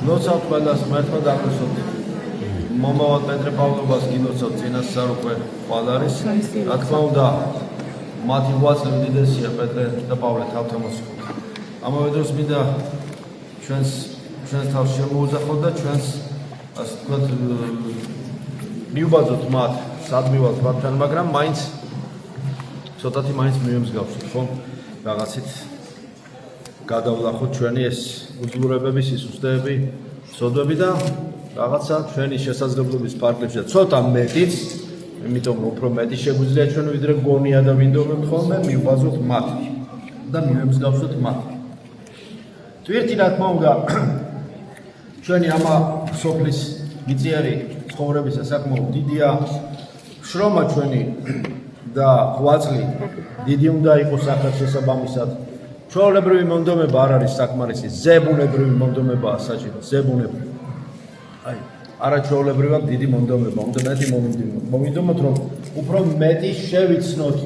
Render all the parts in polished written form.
გლოცავთ ყველას მართლა დაგვესვათ. მომავალ პეტრე პავლობას გილოცავთ წინასწარ უკვე ყვალ არის. რა თქმა უნდა, მათი ღვაწლი უდიდესია პეტრე და პავლე თავთამოსხმოდ. ამავე დროს მინდა ჩვენს თავს შემოუძახოთ და ჩვენს ასე ვთქვათ მივბაძოთ მათ სად მივალთ მათთან, მაგრამ მაინც ცოტათი მაინც მივემსგავსოთ, ხო? რაღაცით გადავლახოთ ჩვენი ეს უძლურებები, სისუსტეები, სოდვები და რაღაცა ჩვენი შესაძლებლობის პარკლებში და ცოტა მეტიც, იმიტომ რომ უფრო მეტი შეგვიძლია ჩვენ ვიდრე გონია და ვინდომებთ ხოლმე, მივბაძოთ მათ და მივემსგავსოთ მათ. თვირთი რა თქმა უნდა ჩვენი ამა სოფლის მიწიერი ცხოვრებისა საკმაოდ დიდია, შრომა ჩვენი და ღვაწლი დიდი უნდა იყოს ახალშესაბამისად. ჩვეულებრივი მონდომება არ არის საკმარისი, ზებუნებრივი მონდომებაა საჭირო, ზებუნებრივი. აი, არაჩვეულებრივად დიდი მონდომება, უნდა მეტი მოვინდომოთ, რომ უფრო მეტი შევიცნოთ,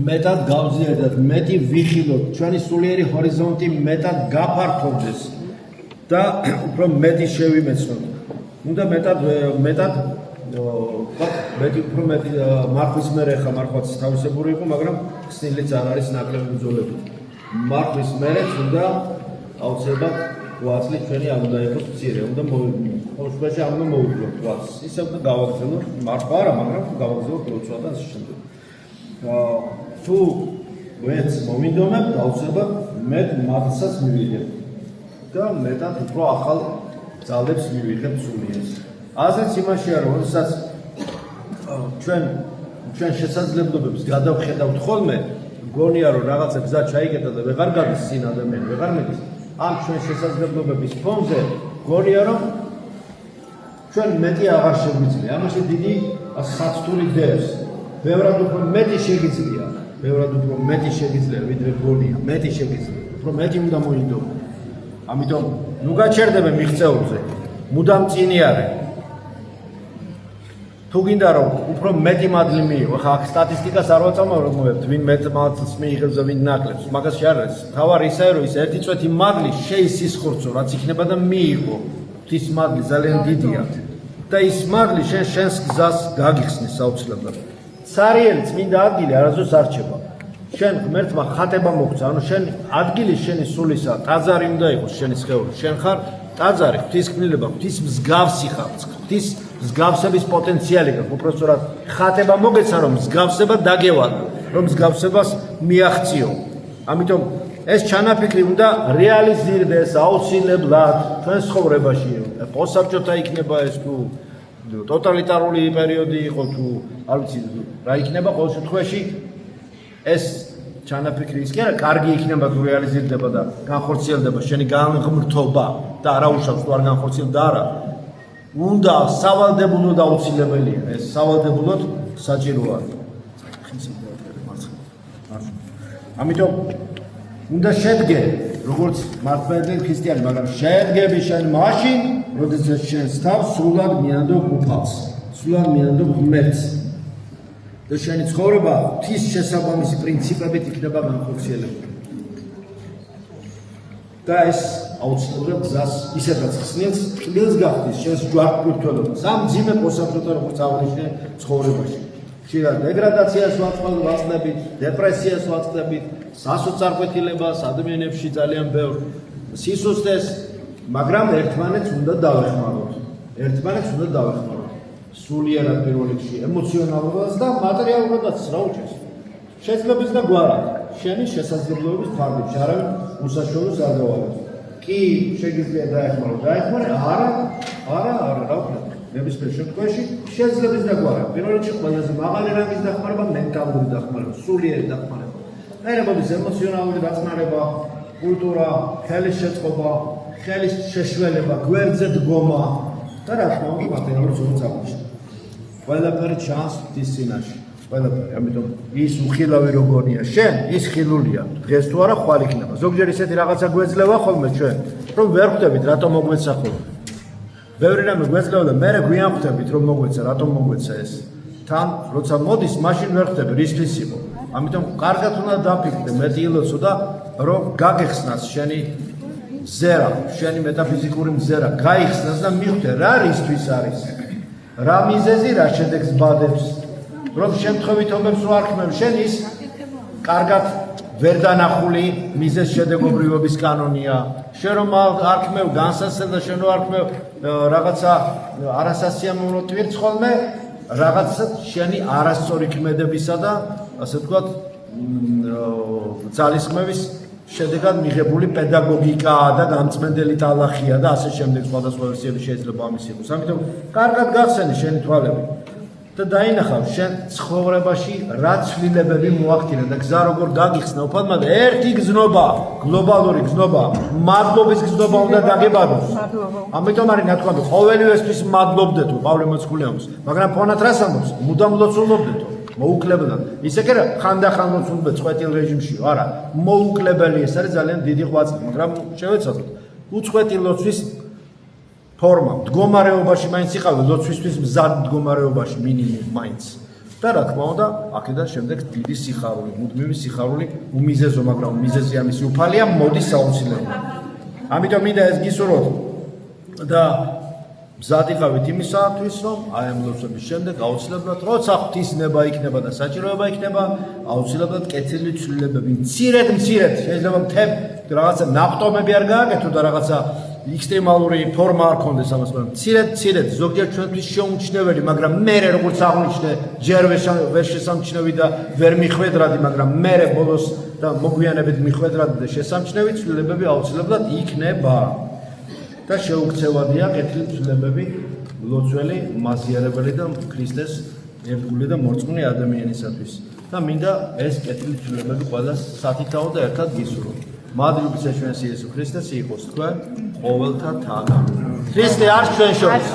მეტად გავზიარდეთ, მეტი ვიხილოთ, ჩვენი სულიერი ჰორიზონტი მეტად გაფართოვდეს და უფრო მეტი შევიმეცნოთ. უნდა მეტად უფრო მეტი მარხვის მერე ხა მარხვაც თავისებური იყო, მაგრამ ხსნილიც არ არის ნაკლები ბრძოლებით. მარხვის მერეც უნდა აუცილებლად ღვაწლი ჩვენი არ უნდა იყოს მცირე, უნდა ყოველ შემთხვევაში არ უნდა მოვუძლოთ ღვაწლს. ისე უნდა გავაგრძელოთ, მარხვა არა, მაგრამ გავაგრძელოთ ლოცვა და ასე შემდეგ. თუ ვეც მოვინდომებთ, აუცილებლად მეტ მადლსაც მივიღებთ და მეტად უფრო ახალ ძალებს მივიღებთ სულიერს. ასეც იმაშია, რომ როდესაც ჩვენ შესაძლებლობებს გადავხედავთ ხოლმე, გონია რომ რაღაცა გზა ჩაიკეტა და ვეღარ გადის წინ ადამიანი, ვეღარ მედის. ამ ჩვენ შესაძლებლობების ფონზე გონია რომ ჩვენ მეტი აღარ შეგვიძლია. ამაში დიდი საცდური დევს. ბევრად უფრო მეტი შეგიძლია, ვიდრე გონია, მეტი შეგიძლია. უფრო მეტი უნდა მოინდომო. ამიტომ ნუ გაჩერდები მიღწეულზე, მუდამ წინიარე. თუ გინდა რომ უფრო მეტი მადლი მიიღო, ხა აქ სტატისტიკას არ ვაწამოებთ, ვინ მეტ მადლს მიიღებს და ვინ ნაკლებს. მაგაში არ არის. თავარი ისაა, რომ ის ერთი წვეთი მადლი შეისისხურცო, რაც იქნება და მიიღო. ის მადლი ძალიან დიდია. და ის მადლი შენს გზას გაგიხსნის აუცილებლად. ცარიელი წმინდა ადგილი არასდროს არ რჩება. შენ ღმერთმა ხატება მოგცა, ანუ შენ ადგილი შენი სულისა, ტაძარი უნდა იყოს შენი სხეული. შენ ხარ ტაძარი, ღვთისმგებლობა, ღვთის მსგავსი ხარ, ღვთის მსგავსების პოტენციალი გაქვს. უпростоრად ხატება მოგეცა, რომ მსგავსება დაგევალო, რომ მსგავსებას მიაღწიო. ამიტომ ეს ჩანაფიქრი უნდა რეალიზირდეს აუცილებლად ჩვენ ცხოვრებაში. პოსტსაბჭოთა იქნება ეს თუ ტოტალიტარული პერიოდი იყო თუ არ ვიცი რა იქნება, ყოველ შემთხვევაში ეს ჩანაფიქრი ის კი არა, კარგი იქნება თუ რეალიზირდება და განხორციელდება შენი განღმრთობა და არაუშავს თუ არ განხორციელდება და არა. უნდა სავალდებულოდ აუცილებელია, ეს სავალდებულოდ საჭიროა. ამიტომ უნდა შედგე, როგორც მართლმადიდებელი ქრისტიანი, მაგრამ შედგები შენ მაშინ, როდესაც შენს თავს სრულად მიანდობ უფალს, სრულად მიანდობ ღმერთს. და შენი ცხოვრება ღვთის შესაბამისი პრინციპებით იქნება განხორციელებული. და ეს აუცილებლად გზას ისედაც ხსნილს, წყვილს გახდის შენს ჯვარკვირთველობას. ამ მძიმე პოსტსაბჭოთა როგორც აღნიშნე ცხოვრებაში. ხშირად დეგრადაციას ვაწყდებით, დეპრესიას ვაწყდებით, სასოწარკვეთილებას ადამიანებში ძალიან ბევრ სისუსტეს, მაგრამ ერთმანეთს უნდა დავეხმაროთ. სულიერად პირველ რიგში ემოციონალურადაც და მატერიალურადაც რა უჭირს. შეძლებს და გვარად შენი შესაძლებლობების ფარგლებში არავინ უსაშუალოს არ გავალებს. კი შეგიძლია დაეხმარო, არა, რა ვქნა. ნებისმიერ შემთხვევაში შეძლებს და გვარად. პირველ რიგში ყველაზე მაღალი რანგის დახმარება, მენტალური დახმარება, სულიერი დახმარება. მერაბობის ემოციონალური დახმარება, კულტურა, ხელის შეწყობა, ხელის შეშველება, გვერდზე დგომა და რა თქმა უნდა მატერიალური ზოგადად. ყველაფერი ჩანს ღვთის წინაშე. ყველაფერი. ამიტომ ის უხილავი როგორია შენ, ის ხილულია. დღეს თუ არა ხვალ იქნება. ზოგჯერ ისეთი რაღაცა გვეძლევა ხოლმე ჩვენ, რომ ვერ ხვდებით რატომ მოგვეცა ხოლმე. ბევრი რამე გვეძლევა და მერე გვიან ხვდებით რომ მოგვეცა, რატომ მოგვეცა ეს. თან როცა მოდის, მაშინ ვერ ხვდები რისთვის იყო. ამიტომ კარგად უნდა დაფიქრდე, მეტი ილოცო და რომ გაგეხსნას შენი მზერა, შენი მეტაფიზიკური მზერა გაიხსნას და მიხვდე რა რისთვის არის. რა მიზეზი რა შედეგს ბადებს, რომ შემთხვევითობებს რო არქმევ შენ ის კარგად ვერ დანახული მიზეზ შედეგობრივობის კანონია. შენ რომ არქმევ განსაცდელს და შენ რომ არქმევ რაღაცა არასასიამოვნო ტვირთს ხოლმე რაღაცა შენი არასწორი ქმედებისა და ასე ვთქვათ ძალისხმევის შედეგად მიღებული პედაგოგიკაა და გამწმენდელი ტალახია და ასე შემდეგ სხვადასხვა ვერსიები შეიძლება ამის იყოს. ამიტომ კარგად გახსენი შენი თვალები და დაინახავ შენ ცხოვრებაში რა ცვლილებები მოახდინა და გზა როგორ გაგიხსნა უფალმა და ერთი გზნობა, გლობალური გზნობა, მადლობის გზნობა უნდა დაგებადოს. ამიტომ არის ნათქვამი, ყოველივესთვის მადლობდეთ პავლე მოციქულიამოს, მაგრამ ფონად რას ამბობს? მუდამ ლოცულობდეთო. მოუკლებლად. ისე კი რა ხანდახან ლოცულობდეთ წვეტილ რეჟიმში, არა. მოუკლებელი ეს არის ძალიან დიდი ღვაწლი, მაგრამ შევეცადოთ. უწყვეტი ლოცვის ფორმა მდგომარეობაში მაინც იყავი ლოცვისთვის მზად მდგომარეობაში მინიმუმ მაინც. და რა თქმა უნდა, აქედან შემდეგ დიდი სიხარული, მუდმივი სიხარული უმიზეზო, მაგრამ უმიზეზი ამისი უფალია მოდის საოცილებლად. ამიტომ მინდა ეს გისურვოთ და მზად იყავით იმისათვის, რომ აი ამ ლოცვების შემდეგ აუცილებლად, როცა ღვთისნება იქნება და საჭიროება იქნება, აუცილებლად კეთილი ცვლილებები მცირედ შეიძლება რაღაცა ნაყტომები არ გააკეთო და რაღაცა ექსტრემალური ფორმა არ ქონდეს ამას, მაგრამ მცირედ ზოგჯერ ჩვენთვის შეუმჩნეველი, მაგრამ მერე როგორც აღნიშნე, ჯერ ვერ შესამჩნევი და ვერ მიხვედრადი, მაგრამ მერე ბოლოს და მოგვიანებით მიხვედრადი და შესამჩნევი ცვლილებები აუცილებლად იქნება. და შეუქცევადია კეთილი ცვლილებები ლოცველი, მაზიარებელი და ქრისტეს ერთგული და მორწმუნე ადამიანისათვის. და მინდა ეს კეთილი ცვლილებები ყველას სათითაო და ერთად გისურვო. მადლობის ეშვენს იესო ქრისტეს იყოს თქვენ ყოველთა თანა. ქრისტე არ ჩვენ შორის.